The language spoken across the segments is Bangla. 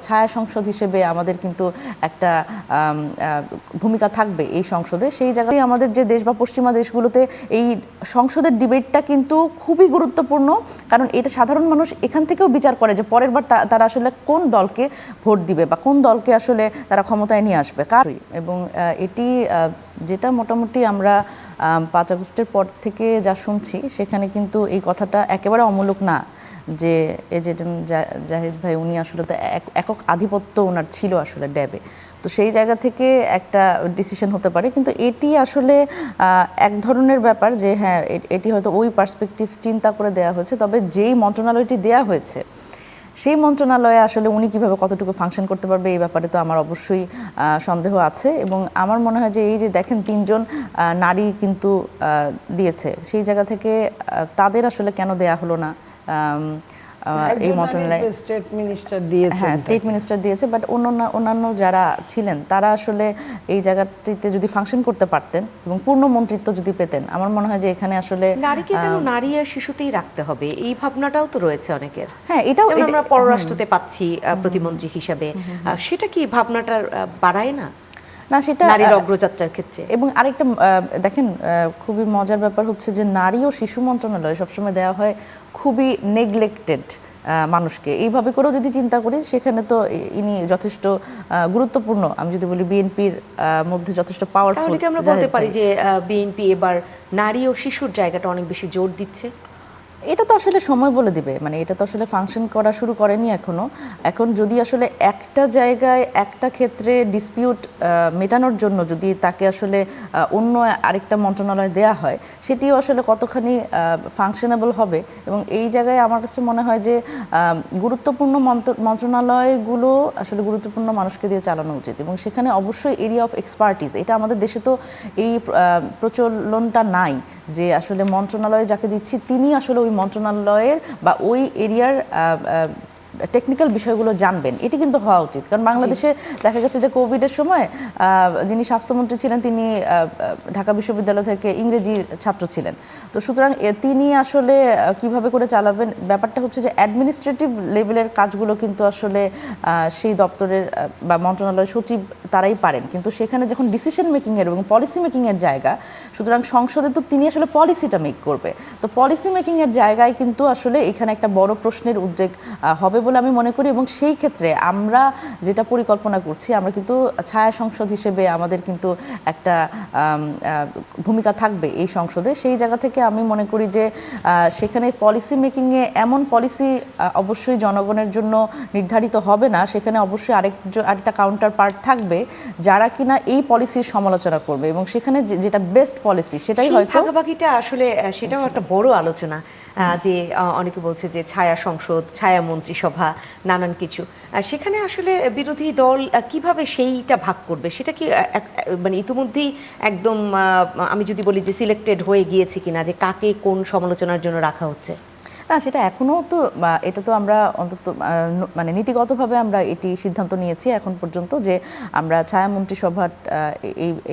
ছায়া সংসদ হিসেবে আমাদের কিন্তু একটা ভূমিকা থাকবে এই সংসদে। সেই জায়গায় আমাদের যে দেশ বা পশ্চিমা দেশগুলোতে এই সংসদের ডিবেটটা কিন্তু খুবই গুরুত্বপূর্ণ, কারণ এটা সাধারণ মানুষ এখান থেকেও বিচার করে যে পরের বার তারা আসলে কোন দলকে ভোট দিবে বা কোন দলকে আসলে তারা ক্ষমতায় নিয়ে আসবে এবং এটি যেটা মোটামুটি আমরা 5 আগস্টের পর থেকে যা শুনছি সেখানে কিন্তু এই কথাটা একেবারে অমূলক না যে এজেডএম জাহিদ ভাই উনি আসলে তো একক আধিপত্য ওনার ছিল আসলে ড্যাবে। তো সেই জায়গা থেকে একটা ডিসিশন হতে পারে, কিন্তু এটি আসলে এক ধরনের ব্যাপার যে হ্যাঁ এটি হয়তো ওই পার্সপেক্টিভ চিন্তা করে দেওয়া হয়েছে, তবে যেই মন্ত্রণালয়টি দেওয়া হয়েছে সেই মন্ত্রণালয়ে আসলে উনি কিভাবে কতটুকু ফাংশন করতে পারবে এই ব্যাপারে তো আমার অবশ্যই সন্দেহ আছে। এবং আমার মনে হয় যে এই যে দেখেন 3 জন নারী কিন্তু দিয়েছে, সেই জায়গা থেকে তাদের আসলে কেন দেয়া হলো না এই মন্ত্রণালয়ে? স্টেট মিনিস্টার দিয়েছে, হ্যাঁ স্টেট মিনিস্টার দিয়েছে, বাট অন্যান্য যারা ছিলেন তারা আসলে এই জায়গাটিতে যদি ফাংশন করতে পারতেন এবং পূর্ণ মন্ত্রিত্ব যদি পেতেন, আমার মনে হয় যে এখানে আসলে নারীকে কেন নারী আর শিশুতেই রাখতে হবে এই ভাবনাটাও তো রয়েছে অনেকের। হ্যাঁ এটাও আমরা পররাষ্ট্রতে পাচ্ছি প্রতিমন্ত্রী হিসাবে, সেটা কি ভাবনাটা বাড়ায় না না সেটা নারীর অগ্রযাত্রার ক্ষেত্রে? এবং আরেকটা দেখেন খুবই মজার ব্যাপার হচ্ছে যে নারী ও শিশু মন্ত্রণালয় সবসময় দেওয়া হয় খুবই নেগলেক্টেড মানুষকে। এইভাবে করেও যদি চিন্তা করি সেখানে তো ইনি যথেষ্ট গুরুত্বপূর্ণ, আমি যদি বলি বিএনপির মধ্যে যথেষ্ট পাওয়ারফুল। তাহলে কি আমরা বলতে পারি যে বিএনপি এবার নারী ও শিশুর জায়গাটা অনেক বেশি জোর দিচ্ছে? এটা তো আসলে সময় বলে দিবে, মানে এটা তো আসলে ফাংশন করা শুরু করেনি এখনো। এখন যদি আসলে একটা জায়গায় একটা ক্ষেত্রে ডিসপিউট মেটানোর জন্য যদি তাকে আসলে অন্য আরেকটা মন্ত্রণালয় দেয়া হয়, সেটিও আসলে কতখানি ফাংশনেবল হবে। এবং এই জায়গায় আমার কাছে মনে হয় যে গুরুত্বপূর্ণ মন্ত্রণালয়গুলো আসলে গুরুত্বপূর্ণ মানুষকে দিয়ে চালানো উচিত, এবং সেখানে অবশ্যই এরিয়া অফ এক্সপার্টিস, এটা আমাদের দেশে তো এই প্রচলনটা নাই যে আসলে মন্ত্রণালয়ে যাকে দিচ্ছি তিনি আসলে ওই মন্ত্রণালয়ের বা ওই এরিয়ার টেকনিক্যাল বিষয়গুলো জানবেন। এটি কিন্তু হওয়া উচিত, কারণ বাংলাদেশে দেখা গেছে যে কোভিডের সময় যিনি স্বাস্থ্যমন্ত্রী ছিলেন তিনি ঢাকা বিশ্ববিদ্যালয় থেকে ইংরেজির ছাত্র ছিলেন। তো সুতরাং তিনি আসলে কিভাবে করে চালাবেন, ব্যাপারটা হচ্ছে যে অ্যাডমিনিস্ট্রেটিভ লেভেলের কাজগুলো কিন্তু আসলে সেই দপ্তরের বা মন্ত্রণালয়ের সচিব তারাই পারেন, কিন্তু সেখানে যখন ডিসিশন মেকিংয়ের এবং পলিসি মেকিংয়ের জায়গা, সুতরাং সংসদে তো তিনি আসলে পলিসিটা মেক করবে। তো পলিসি মেকিংয়ের জায়গায় কিন্তু আসলে এখানে একটা বড় প্রশ্নের উদ্রেক হবে বলে আমি মনে করি। এবং সেই ক্ষেত্রে আমরা যেটা পরিকল্পনা করছি, আমরা কিন্তু ছায়া সংসদ হিসেবে আমাদের কিন্তু একটা ভূমিকা থাকবে এই সংসদে। সেই জায়গা থেকে আমি মনে করি যে সেখানে পলিসি মেকিংয়ে এমন পলিসি অবশ্যই জনগণের জন্য নির্ধারিত হবে না, সেখানে অবশ্যই আরেকটা কাউন্টার পার্ট থাকবে যারা কিনা এই পলিসির সমালোচনা করবে, এবং সেখানে যেটা বেস্ট পলিসি সেটাই হয়তো ভাগাভাগিটা আসলে সেটাও একটা বড় আলোচনা। যে অনেকে বলছে যে ছায়া সংসদ, ছায়া মন্ত্রিসভা, নানান কিছু, সেখানে আসলে বিরোধী দল কিভাবে সেইটা ভাগ করবে, সেটা কি মানে ইতিমধ্যেই একদম আমি যদি বলি যে সিলেক্টেড হয়ে গিয়েছে কিনা, যে কাকে কোন সমালোচনার জন্য রাখা হচ্ছে? না সেটা এখনও তো, এটা তো আমরা অন্তত মানে নীতিগতভাবে আমরা এটি সিদ্ধান্ত নিয়েছি এখন পর্যন্ত যে আমরা ছায়া মন্ত্রিসভার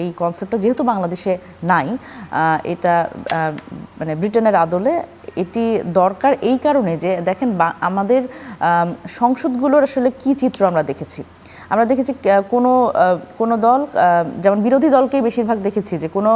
এই কনসেপ্টটা যেহেতু বাংলাদেশে নাই, এটা মানে ব্রিটেনের আদলে এটি দরকার এই কারণে যে দেখেন আমাদের সংসদগুলোর আসলে কি চিত্র আমরা দেখেছি। আমরা দেখেছি কোনো দল, যেমন বিরোধী দলকেই বেশিরভাগ দেখেছি যে কোনো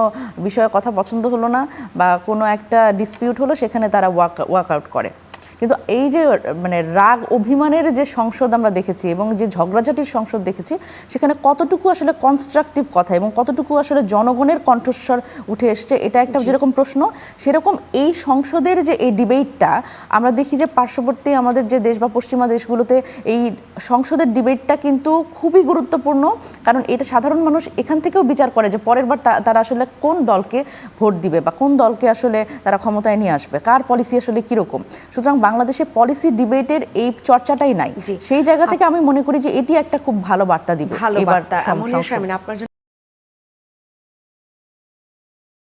বিষয়ে কথা পছন্দ হলো না বা কোনো একটা ডিসপিউট হলো, সেখানে তারা ওয়াক আউট করে। কিন্তু এই যে মানে রাগ অভিমানের যে সংসদ আমরা দেখেছি এবং যে ঝগড়াঝাটির সংসদ দেখেছি, সেখানে কতটুকু আসলে কনস্ট্রাকটিভ কথা এবং কতটুকু আসলে জনগণের কণ্ঠস্বর উঠে এসছে, এটা একটা যেরকম প্রশ্ন, সেরকম এই সংসদের যে এই ডিবেটটা আমরা দেখি যে পার্শ্ববর্তী আমাদের যে দেশ বা পশ্চিমা দেশগুলোতে এই সংসদের ডিবেটটা কিন্তু খুবই গুরুত্বপূর্ণ, কারণ এটা সাধারণ মানুষ এখান থেকেও বিচার করে যে পরের বার তারা আসলে কোন দলকে ভোট দিবে বা কোন দলকে আসলে তারা ক্ষমতায় নিয়ে আসবে, কার পলিসি আসলে কীরকম। সুতরাং বাংলাদেশে পলিসি ডিবেটের এই চর্চাটাই নাই। সেই জায়গা থেকে আমি মনে করি যে এটি একটা খুব ভালো বার্তা দিবে। ভালো বার্তা। আপনার